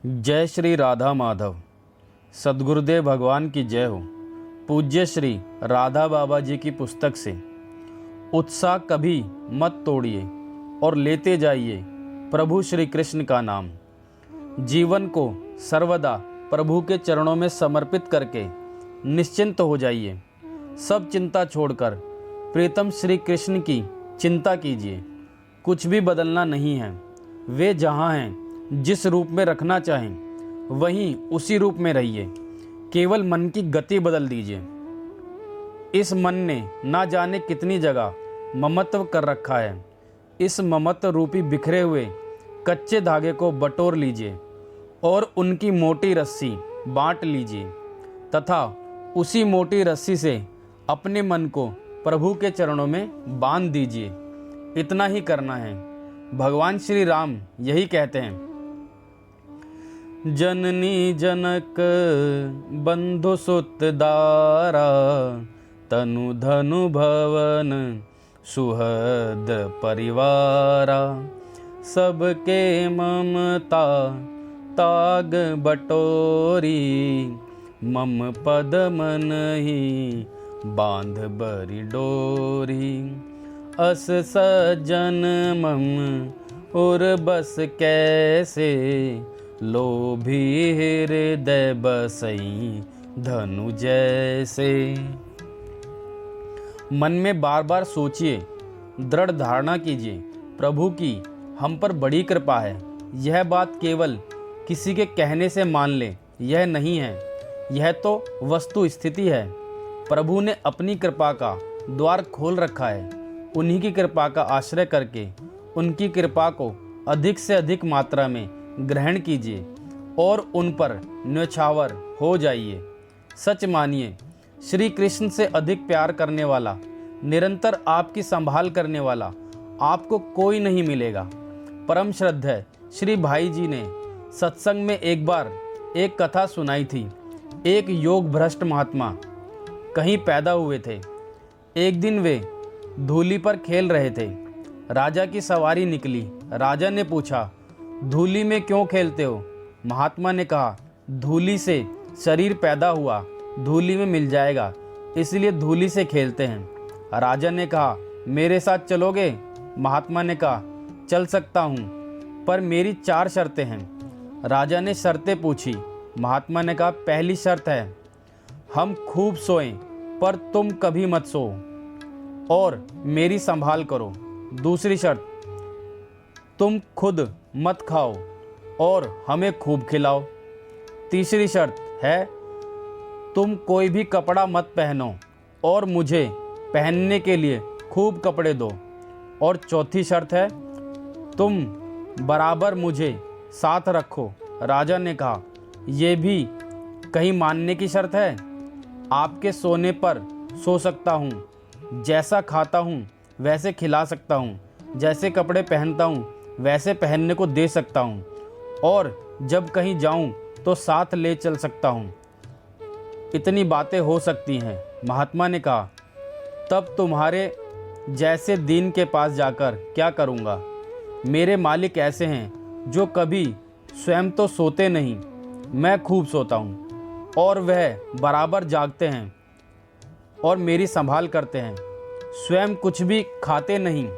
जय श्री राधा माधव। सद्गुरुदेव भगवान की जय हो। पूज्य श्री राधा बाबा जी की पुस्तक से उत्साह कभी मत तोड़िए और लेते जाइए प्रभु श्री कृष्ण का नाम। जीवन को सर्वदा प्रभु के चरणों में समर्पित करके निश्चिंत हो जाइए। सब चिंता छोड़कर प्रीतम श्री कृष्ण की चिंता कीजिए। कुछ भी बदलना नहीं है। वे जहाँ हैं, जिस रूप में रखना चाहें वहीं उसी रूप में रहिए। केवल मन की गति बदल दीजिए। इस मन ने ना जाने कितनी जगह ममत्व कर रखा है। इस ममत्व रूपी बिखरे हुए कच्चे धागे को बटोर लीजिए और उनकी मोटी रस्सी बांट लीजिए तथा उसी मोटी रस्सी से अपने मन को प्रभु के चरणों में बांध दीजिए। इतना ही करना है। भगवान श्री राम यही कहते हैं, जननी जनक बंधु सुत दारा तनु धनु भवन सुहद परिवारा सबके ममता ताग बटोरी मम पद मन ही बांध बरी डोरी अस सज्जन मम और बस कैसे लोभी हृदय बसई धनु जैसे। मन में बार बार सोचिए, दृढ़ धारणा कीजिए, प्रभु की हम पर बड़ी कृपा है। यह बात केवल किसी के कहने से मान ले, यह नहीं है। यह तो वस्तु स्थिति है। प्रभु ने अपनी कृपा का द्वार खोल रखा है। उन्हीं की कृपा का आश्रय करके उनकी कृपा को अधिक से अधिक मात्रा में ग्रहण कीजिए और उन पर न्यौछावर हो जाइए। सच मानिए, श्री कृष्ण से अधिक प्यार करने वाला, निरंतर आपकी संभाल करने वाला आपको कोई नहीं मिलेगा। परम श्रद्धेय श्री भाई जी ने सत्संग में एक बार एक कथा सुनाई थी। एक योग भ्रष्ट महात्मा कहीं पैदा हुए थे। एक दिन वे धूली पर खेल रहे थे। राजा की सवारी निकली। राजा ने पूछा, धूली में क्यों खेलते हो? महात्मा ने कहा, धूली से शरीर पैदा हुआ, धूली में मिल जाएगा, इसलिए धूली से खेलते हैं। राजा ने कहा, मेरे साथ चलोगे? महात्मा ने कहा, चल सकता हूँ, पर मेरी 4 शर्तें हैं। राजा ने शर्तें पूछी। महात्मा ने कहा, पहली शर्त है, हम खूब सोएं पर तुम कभी मत सो और मेरी संभाल करो। दूसरी शर्त, तुम खुद मत खाओ और हमें खूब खिलाओ। तीसरी शर्त है, तुम कोई भी कपड़ा मत पहनो और मुझे पहनने के लिए खूब कपड़े दो। और चौथी शर्त है, तुम बराबर मुझे साथ रखो। राजा ने कहा, यह भी कहीं मानने की शर्त है? आपके सोने पर सो सकता हूँ, जैसा खाता हूँ वैसे खिला सकता हूँ, जैसे कपड़े पहनता हूँ वैसे पहनने को दे सकता हूँ, और जब कहीं जाऊँ तो साथ ले चल सकता हूँ। इतनी बातें हो सकती हैं। महात्मा ने कहा, तब तुम्हारे जैसे दीन के पास जाकर क्या करूँगा? मेरे मालिक ऐसे हैं जो कभी स्वयं तो सोते नहीं, मैं खूब सोता हूँ, और वह बराबर जागते हैं और मेरी संभाल करते हैं। स्वयं कुछ भी खाते नहीं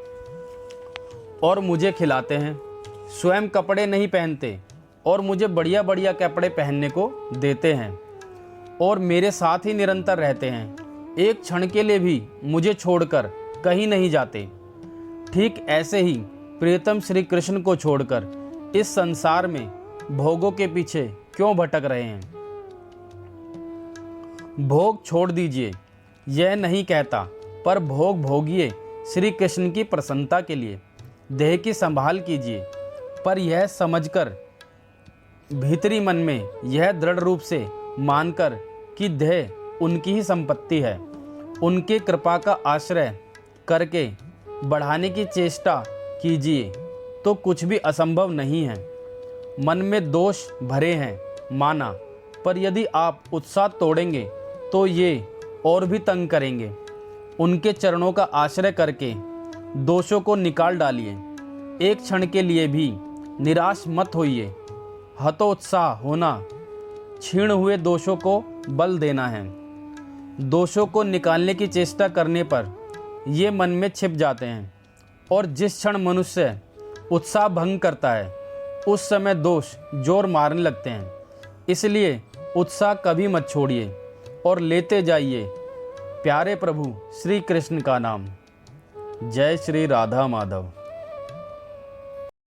और मुझे खिलाते हैं। स्वयं कपड़े नहीं पहनते और मुझे बढ़िया बढ़िया कपड़े पहनने को देते हैं, और मेरे साथ ही निरंतर रहते हैं। एक क्षण के लिए भी मुझे छोड़कर कहीं नहीं जाते। ठीक ऐसे ही प्रियतम श्री कृष्ण को छोड़कर इस संसार में भोगों के पीछे क्यों भटक रहे हैं? भोग छोड़ दीजिए, यह नहीं कहता, पर भोग भोगिए श्री कृष्ण की प्रसन्नता के लिए। देह की संभाल कीजिए, पर यह समझकर भीतरी मन में यह दृढ़ रूप से मानकर कि देह उनकी ही संपत्ति है। उनके कृपा का आश्रय करके बढ़ाने की चेष्टा कीजिए तो कुछ भी असंभव नहीं है। मन में दोष भरे हैं माना, पर यदि आप उत्साह तोड़ेंगे तो ये और भी तंग करेंगे। उनके चरणों का आश्रय करके दोषों को निकाल डालिए। एक क्षण के लिए भी निराश मत होइए। हतोत्साह होना, क्षीण हुए दोषों को बल देना है। दोषों को निकालने की चेष्टा करने पर ये मन में छिप जाते हैं और जिस क्षण मनुष्य उत्साह भंग करता है उस समय दोष जोर मारने लगते हैं। इसलिए उत्साह कभी मत छोड़िए और लेते जाइए प्यारे प्रभु श्री कृष्ण का नाम। जय श्री राधा माधव।